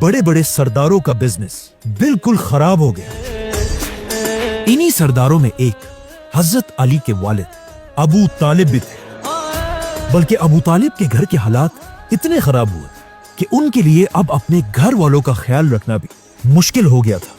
بڑے بڑے سرداروں کا بزنس بالکل خراب ہو گیا۔ انہی سرداروں میں ایک حضرت علی کے والد ابو طالب بھی تھے، بلکہ ابو طالب کے گھر کے حالات اتنے خراب ہوئے کہ ان کے لیے اب اپنے گھر والوں کا خیال رکھنا بھی مشکل ہو گیا تھا۔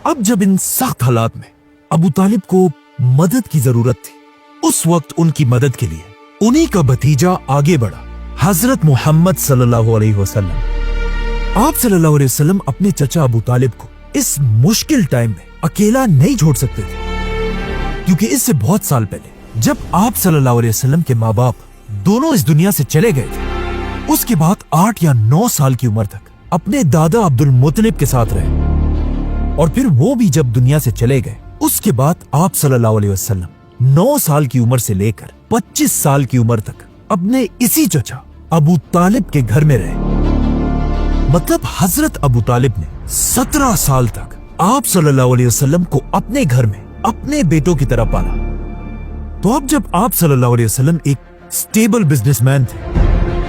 اب جب ان سخت حالات میں ابو طالب کو مدد کی ضرورت تھی، اس وقت ان کی مدد کے لیے انہی کا بھتیجا آگے بڑھا، حضرت محمد صلی اللہ علیہ وسلم۔ آپ صلی اللہ علیہ وسلم اپنے چچا ابو طالب کو اس مشکل ٹائم میں اکیلا نہیں چھوڑ سکتے تھے، کیونکہ اس سے بہت سال پہلے جب آپ صلی اللہ علیہ وسلم کے ماں باپ دونوں اس دنیا سے چلے گئے تھے، اس کے بعد 8 یا 9 سال کی عمر تک اپنے دادا عبد المطلب کے ساتھ رہے، اور پھر وہ بھی جب دنیا سے چلے گئے، اس کے بعد آپ صلی اللہ علیہ وسلم 9 سال کی عمر سے لے کر 25 سال کی عمر تک اپنے اسی چچا ابو طالب کے گھر میں رہے۔ مطلب حضرت ابو طالب نے 17 سال تک آپ صلی اللہ علیہ وسلم کو اپنے گھر میں اپنے بیٹوں کی طرح پالا۔ تو اب جب آپ صلی اللہ علیہ وسلم ایک سٹیبل بزنس مین تھے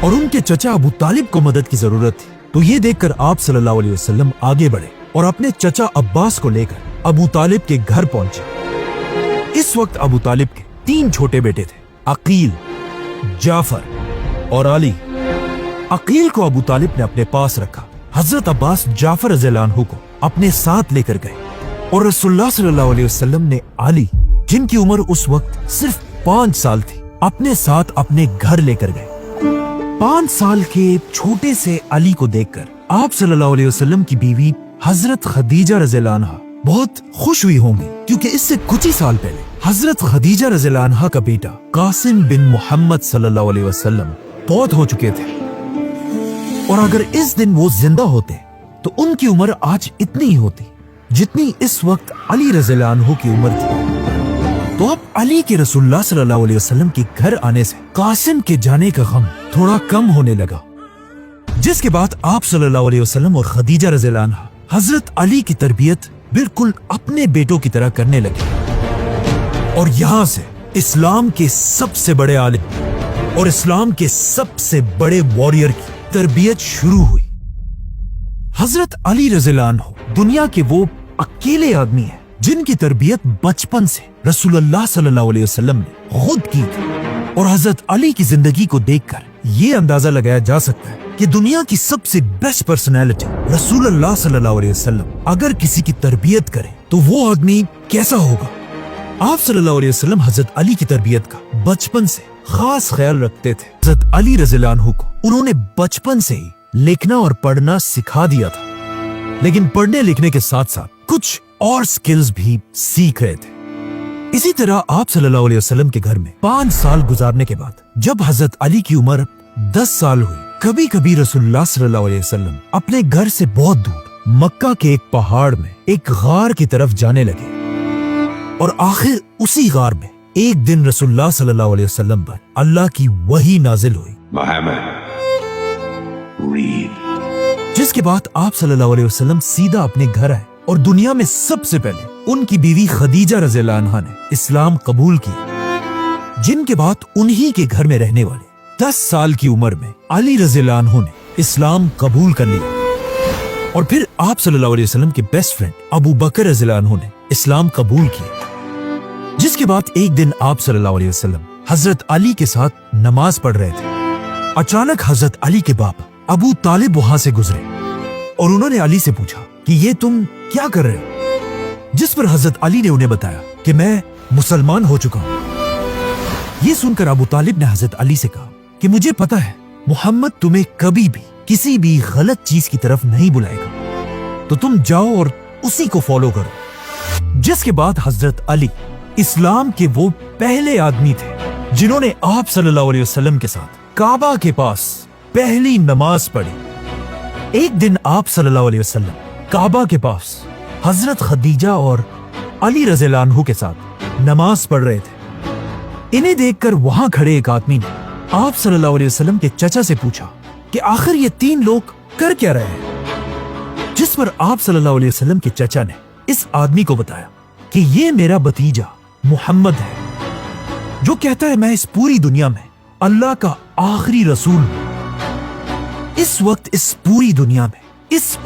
اور ان کے چچا ابو طالب کو مدد کی ضرورت تھی، تو یہ دیکھ کر آپ صلی اللہ علیہ وسلم آگے بڑھے اور اپنے چچا عباس کو لے کر ابو طالب کے گھر پہنچے۔ اس وقت ابو طالب کے 3 چھوٹے بیٹے تھے، عقیل، جعفر اور علی۔ عقیل کو ابو طالب نے اپنے پاس رکھا۔ حضرت عباس جعفر رضی اللہ عنہ کو اپنے ساتھ لے کر گئے، اور رسول اللہ صلی اللہ علیہ وسلم نے علی، جن کی عمر اس وقت صرف 5 سال تھی، اپنے ساتھ اپنے گھر لے کر گئے۔ 5 سال کے چھوٹے سے علی کو دیکھ کر آپ صلی اللہ علیہ وسلم کی بیوی حضرت خدیجہ رضی اللہ عنہ بہت خوش ہوئی ہوں گی، کیونکہ اس سے کچھ ہی سال پہلے حضرت خدیجہ رضی اللہ عنہ کا بیٹا قاسم بن محمد صلی اللہ علیہ وسلم فوت ہو چکے تھے، اور اگر اس دن وہ زندہ ہوتے تو ان کی عمر آج اتنی ہی ہوتی جتنی اس وقت علی رضی اللہ عنہ کی عمر تھی۔ تو اب علی کے رسول اللہ صلی اللہ علیہ وسلم کے گھر آنے سے قاسم کے جانے کا غم تھوڑا کم ہونے لگا، جس کے بعد آپ صلی اللہ علیہ وسلم اور خدیجہ رضی اللہ عنہ حضرت علی کی تربیت بالکل اپنے بیٹوں کی طرح کرنے لگے، اور یہاں سے اسلام کے سب سے بڑے عالم اور اسلام کے سب سے بڑے واریر کی تربیت شروع ہوئی۔ حضرت علی رضی اللہ عنہ دنیا کے وہ اکیلے آدمی ہیں جن کی تربیت بچپن سے رسول اللہ صلی اللہ علیہ وسلم نے خود کی تھی، اور حضرت علی کی زندگی کو دیکھ کر یہ اندازہ لگایا جا سکتا ہے کہ دنیا کی سب سے بیسٹ پرسنالٹی رسول اللہ صلی اللہ علیہ وسلم اگر کسی کی تربیت کرے تو وہ آدمی کیسا ہوگا۔ آپ صلی اللہ علیہ وسلم حضرت علی کی تربیت کا بچپن سے خاص خیال رکھتے تھے۔ حضرت علی رضی اللہ عنہ کو انہوں نے بچپن سے ہی لکھنا اور پڑھنا سکھا دیا تھا، لیکن پڑھنے لکھنے کے ساتھ ساتھ کچھ اور سکلز بھی سیکھ رہے تھے۔ اسی طرح آپ صلی اللہ علیہ وسلم کے گھر میں 5 سال گزارنے کے بعد جب حضرت علی کی عمر 10 سال ہوئی، کبھی کبھی رسول اللہ صلی اللہ علیہ وسلم اپنے گھر سے بہت دور مکہ کے ایک پہاڑ میں ایک غار کی طرف جانے لگے، اور آخر اسی غار میں ایک دن رسول اللہ صلی اللہ علیہ وسلم پر اللہ کی وحی نازل ہوئی، جس کے بعد آپ صلی اللہ علیہ وسلم سیدھا اپنے گھر آئے، اور دنیا میں سب سے پہلے ان کی بیوی خدیجہ رضی اللہ عنہا نے اسلام قبول کی، جن کے بعد انہی کے گھر میں رہنے والے 10 سال کی عمر میں علی رضی اللہ عنہ نے اسلام قبول کر لیا، اور پھر آپ صلی اللہ علیہ وسلم کے بیسٹ فرینڈ ابو بکر رضی اللہ عنہ نے اسلام قبول کیا، جس کے بعد ایک دن آپ صلی اللہ علیہ وسلم حضرت علی کے ساتھ نماز پڑھ رہے تھے۔ اچانک حضرت علی کے باپ ابو طالب وہاں سے گزرے، اور انہوں نے علی سے پوچھا کہ یہ تم کیا کر رہے ہو، جس پر حضرت علی نے انہیں بتایا کہ میں مسلمان ہو چکا ہوں۔ یہ سن کر ابو طالب نے حضرت علی سے کہا کہ مجھے پتا ہے محمد تمہیں کبھی بھی کسی بھی غلط چیز کی طرف نہیں بلائے گا، تو تم جاؤ اور اسی کو فالو کرو۔ جس کے بعد حضرت علی اسلام کے وہ پہلے آدمی تھے جنہوں نے آپ صلی اللہ علیہ وسلم کے ساتھ کعبہ کے پاس پہلی نماز پڑھی۔ ایک دن آپ صلی اللہ علیہ وسلم کعبہ کے پاس حضرت خدیجہ اور علی رضی اللہ عنہ کے ساتھ نماز پڑھ رہے تھے۔ انہیں دیکھ کر وہاں کھڑے ایک آدمی نے آپ صلی اللہ علیہ وسلم کے چچا سے پوچھا کہ آخر یہ 3 لوگ کر کیا رہے ہیں، جس پر آپ صلی اللہ علیہ وسلم کے چچا نے اس آدمی کو بتایا کہ یہ میرا بھتیجا محمد ہے، جو کہتا ہے میں اس پوری دنیا میں اللہ کا آخری رسول ہوں۔ اس وقت اس پوری دنیا میں اس